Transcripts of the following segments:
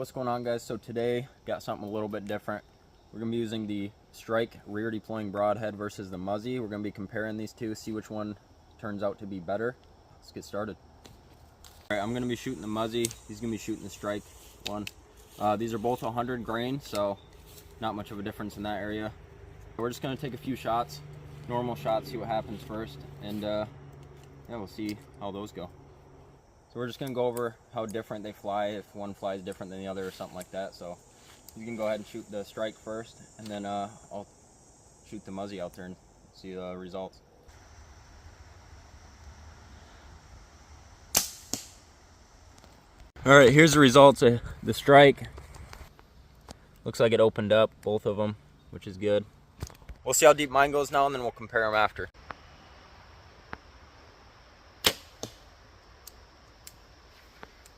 what's going on, guys? So today got something a little bit different. We're gonna be using the Stryke rear deploying broadhead versus the Muzzy. We're gonna be comparing these two, see which one turns out to be better. Let's get started. All right, I'm gonna be shooting the Muzzy. He's gonna be shooting the Stryke one. These are both 100 grain, so not much of a difference in that area. We're just gonna take a few shots, normal shots, see what happens first, and yeah, we'll see how those go. So we're just gonna go over how different they fly, if one flies different than the other or something like that. So you can go ahead and shoot the Stryke first, and then I'll shoot the Muzzy out there and see the results. All right, here's the results of the Stryke. Looks like it opened up, both of them, which is good. We'll see how deep mine goes now, and then we'll compare them after.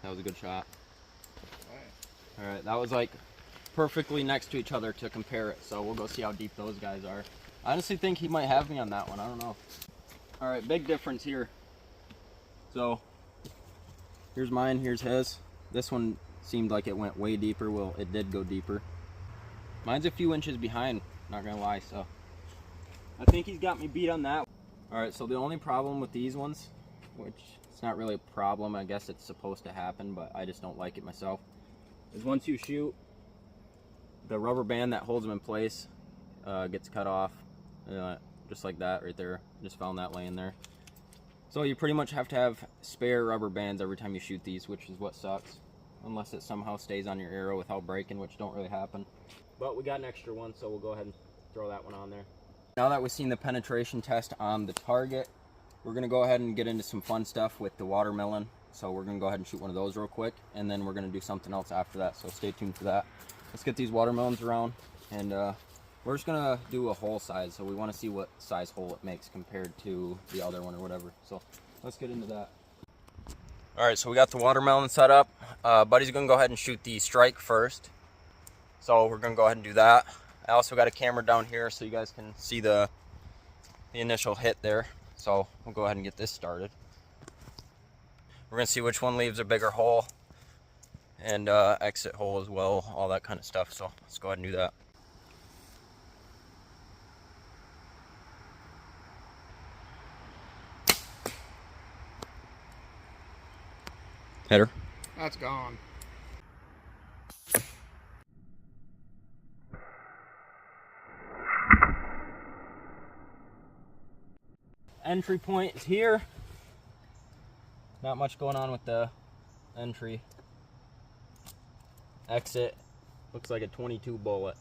That was a good shot. All right, that was like perfectly next to each other to compare it, so we'll go see how deep those guys are. I honestly think he might have me on that one, I don't know. All right, big difference here. So here's mine, here's his. This one seemed like it went way deeper. Well, it did go deeper. Mine's a few inches behind, not gonna lie, so I think he's got me beat on that. All right, so the only problem with these ones, which it's not really a problem, I guess it's supposed to happen, but I just don't like it myself, is once you shoot, the rubber band that holds them in place gets cut off, just like that right there. Just found that laying there. So you pretty much have to have spare rubber bands every time you shoot these, which is what sucks, unless it somehow stays on your arrow without breaking, which don't really happen. But we got an extra one, so we'll go ahead and throw that one on there. Now that we've seen the penetration test on the target, we're gonna go ahead and get into some fun stuff with the watermelon. So we're gonna go ahead and shoot one of those real quick, and then we're gonna do something else after that, so stay tuned for that. Let's get these watermelons around, and we're just gonna do a hole size, so we wanna see what size hole it makes compared to the other one or whatever. So let's get into that. All right, so we got the watermelon set up. Buddy's gonna go ahead and shoot the Stryke first. So we're gonna go ahead and do that. I also got a camera down here so you guys can see the initial hit there. So we'll go ahead and get this started. We're gonna see which one leaves a bigger hole and exit hole as well, all that kind of stuff. So let's go ahead and do that. Header. That's gone. Entry point is here. Not much going on with the entry. Exit looks like a 22 bullet,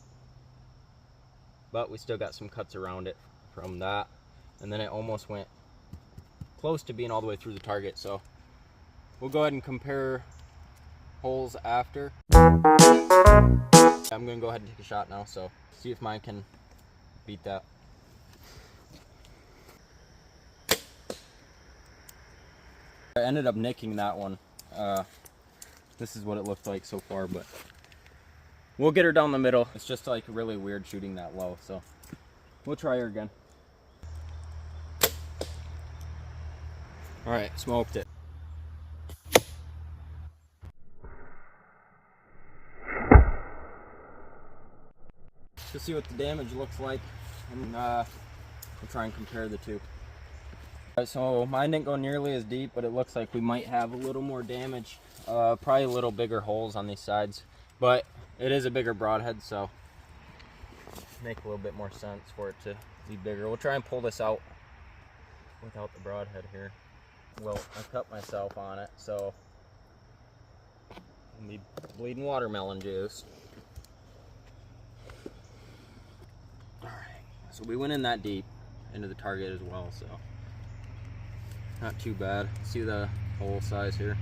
but we still got some cuts around it from that, and then it almost went close to being all the way through the target. So we'll go ahead and compare holes after. I'm gonna go ahead and take a shot now, so see if mine can beat that. I ended up nicking that one. This is what it looked like so far, but we'll get her down the middle. It's just like really weird shooting that low, so we'll try her again. All right, smoked it. To see what the damage looks like, and we'll try and compare the two. So mine didn't go nearly as deep, but it looks like we might have a little more damage. Probably a little bigger holes on these sides, but it is a bigger broadhead, so make a little bit more sense for it to be bigger. We'll try and pull this out without the broadhead here. Well, I cut myself on it, so I'll be bleeding watermelon juice. All right, so we went in that deep into the target as well, so not too bad. See the hole size here.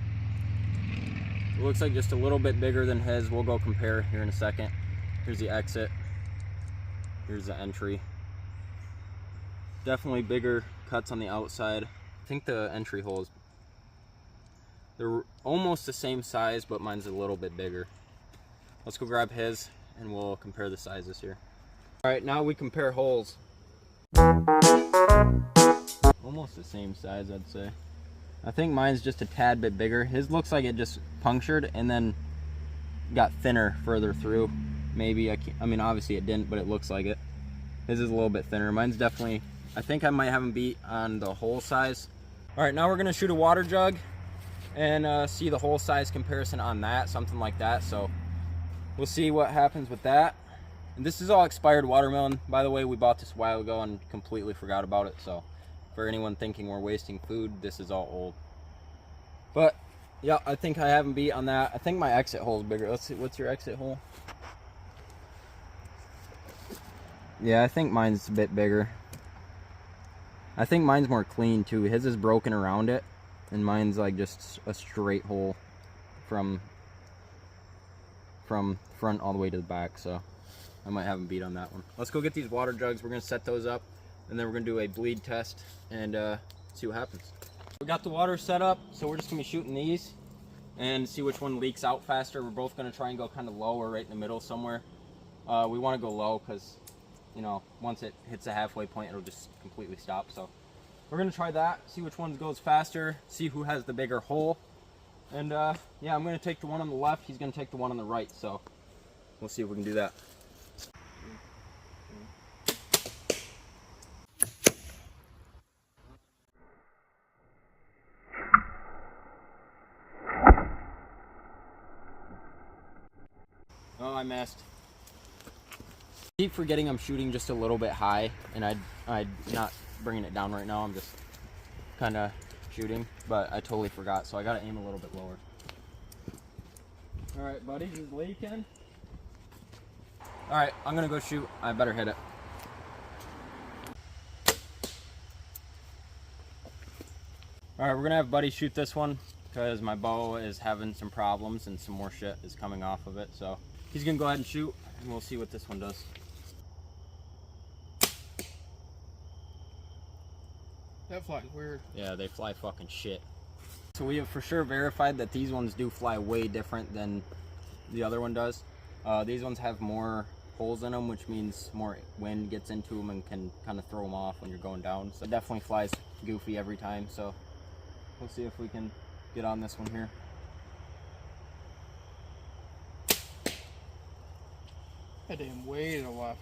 It looks like just a little bit bigger than his. We'll go compare here in a second. Here's the exit. Here's the entry. Definitely bigger cuts on the outside. I think the entry holes, they're almost the same size, but mine's a little bit bigger. Let's go grab his and we'll compare the sizes here. All right, now we compare holes. Almost the same size, I'd say. I think mine's just a tad bit bigger. His looks like it just punctured and then got thinner further through. Maybe, I mean, obviously it didn't, but it looks like it. His is a little bit thinner. Mine's definitely, I think I might have him beat on the hole size. All right, now we're gonna shoot a water jug and see the hole size comparison on that, something like that. So we'll see what happens with that. And this is all expired watermelon. By the way, we bought this a while ago and completely forgot about it. So for anyone thinking we're wasting food, this is all old. But yeah, I think I have him beat on that. I think my exit hole is bigger. Let's see, what's your exit hole? Yeah, I think mine's a bit bigger. I think mine's more clean too. His is broken around it, and mine's like just a straight hole from front all the way to the back. So I might have him beat on that one. Let's go get these water jugs. We're gonna set those up, and then we're gonna do a bleed test and see what happens. We got the water set up, so we're just gonna be shooting these and see which one leaks out faster. We're both gonna try and go kind of low or right in the middle somewhere. We want to go low because, you know, once it hits the halfway point, it'll just completely stop. So we're gonna try that, see which one goes faster, see who has the bigger hole. And yeah, I'm gonna take the one on the left, he's gonna take the one on the right. So we'll see if we can do that. Oh, I missed. I keep forgetting I'm shooting just a little bit high, and I'm not bringing it down right now. I'm just kind of shooting, but I totally forgot, so I gotta aim a little bit lower. All right, buddy, just leak in. All right, I'm gonna go shoot. I better hit it. All right, we're gonna have Buddy shoot this one because my bow is having some problems and some more shit is coming off of it. So he's gonna go ahead and shoot, and we'll see what this one does. That flies weird. Yeah, they fly fucking shit. So we have for sure verified that these ones do fly way different than the other one does. These ones have more holes in them, which means more wind gets into them and can kind of throw them off when you're going down. So it definitely flies goofy every time. So we'll see if we can get on this one here. That damn way to the left.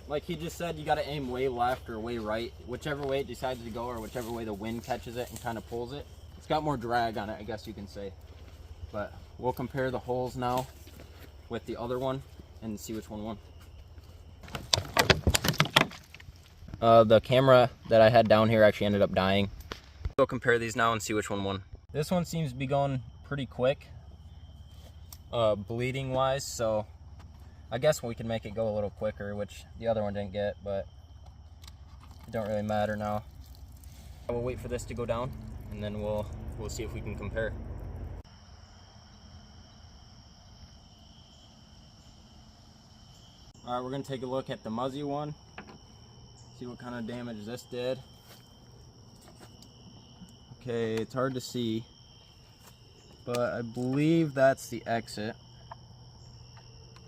Like he just said, you got to aim way left or way right, whichever way it decides to go, or whichever way the wind catches it and kind of pulls it. It's got more drag on it, I guess you can say. But we'll compare the holes now with the other one and see which one won. The camera that I had down here actually ended up dying. We'll compare these now and see which one won. This one seems to be going pretty quick, bleeding wise, so I guess we can make it go a little quicker, which the other one didn't get, but it don't really matter now. We'll wait for this to go down, and then we'll see if we can compare. All right, we're gonna take a look at the Muzzy one, see what kind of damage this did. Okay, it's hard to see, but I believe that's the exit.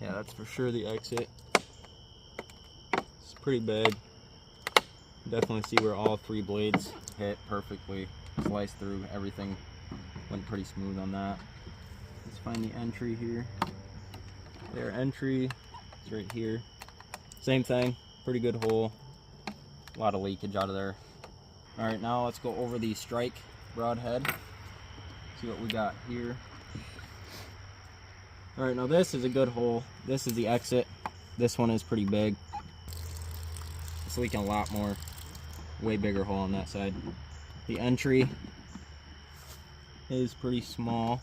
Yeah, that's for sure the exit. It's pretty big. Definitely see where all three blades hit perfectly, sliced through. Everything went pretty smooth on that. Let's find the entry here. Their entry is right here. Same thing, pretty good hole. A lot of leakage out of there. All right, now let's go over the Stryke Broadhead. See what we got here. All right, now this is a good hole. This is the exit. This one is pretty big. It's leaking a lot more. Way bigger hole on that side. The entry is pretty small.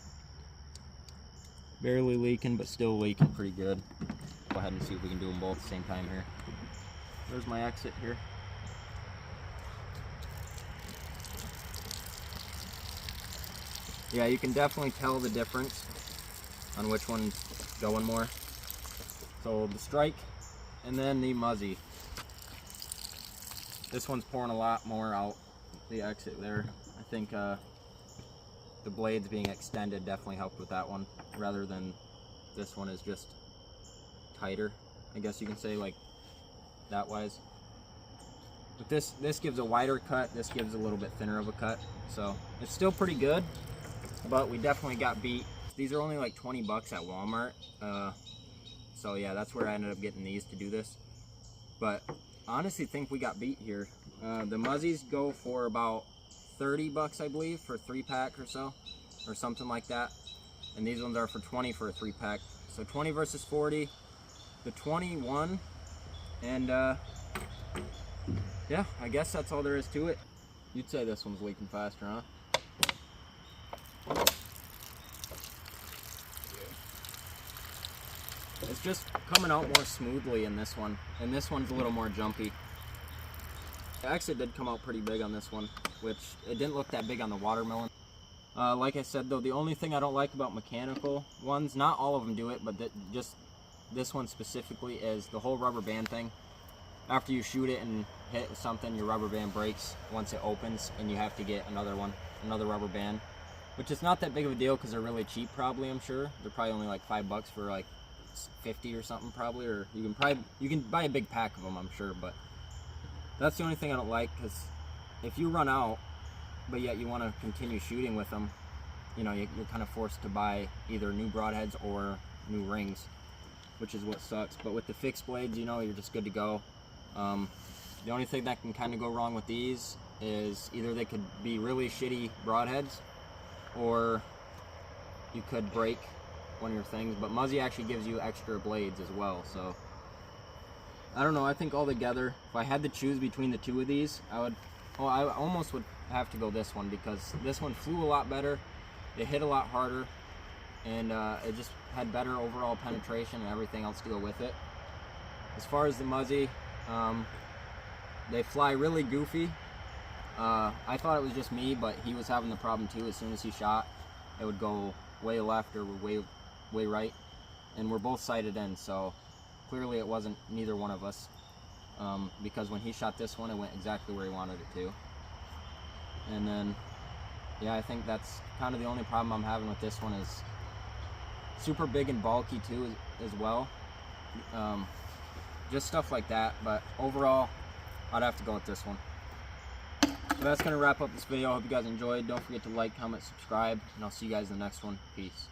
Barely leaking, but still leaking pretty good. Go ahead and see if we can do them both at the same time here. There's my exit here. Yeah, you can definitely tell the difference on which one's going more. So the Stryke and then the Muzzy. This one's pouring a lot more out the exit there. I think the blades being extended definitely helped with that one, rather than this one is just tighter, I guess you can say, like that wise. But this gives a wider cut, this gives a little bit thinner of a cut. So it's still pretty good, but we definitely got beat These are only like 20 bucks at Walmart. So yeah, that's where I ended up getting these to do this. But I honestly think we got beat here. The Muzzies go for about 30 bucks, I believe, for a 3-pack or so, or something like that. And these ones are for 20 for a 3-pack. So 20 versus 40. The 20 won. And yeah, I guess that's all there is to it. You'd say this one's leaking faster, huh? It's just coming out more smoothly in this one, and this one's a little more jumpy. It actually did come out pretty big on this one, which it didn't look that big on the watermelon. Like I said though, the only thing I don't like about mechanical ones, not all of them do it, but just this one specifically, is the whole rubber band thing. After you shoot it and hit with something, your rubber band breaks once it opens, and you have to get another rubber band, which is not that big of a deal because they're really cheap, probably. I'm sure they're probably only like $5 for like 50 or something, probably, or you can buy a big pack of them, I'm sure. But that's the only thing I don't like, because if you run out but yet you want to continue shooting with them, you know, you're kind of forced to buy either new broadheads or new rings, which is what sucks. But with the fixed blades, you know, you're just good to go. The only thing that can kind of go wrong with these is either they could be really shitty broadheads, or you could break one of your things. But Muzzy actually gives you extra blades as well, so I don't know. I think altogether, if I had to choose between the two of these, I almost would have to go this one, because this one flew a lot better, it hit a lot harder, and it just had better overall penetration and everything else to go with it. As far as the Muzzy, they fly really goofy. I thought it was just me, but he was having the problem too. As soon as he shot, it would go way left or way right, and we're both sighted in, so clearly it wasn't neither one of us, because when he shot this one, it went exactly where he wanted it to. And then yeah, I think that's kind of the only problem I'm having with this one, is super big and bulky too as well. Just stuff like that, but overall I'd have to go with this one. So that's going to wrap up this video. I hope you guys enjoyed. Don't forget to like, comment, subscribe, and I'll see you guys in the next one. Peace.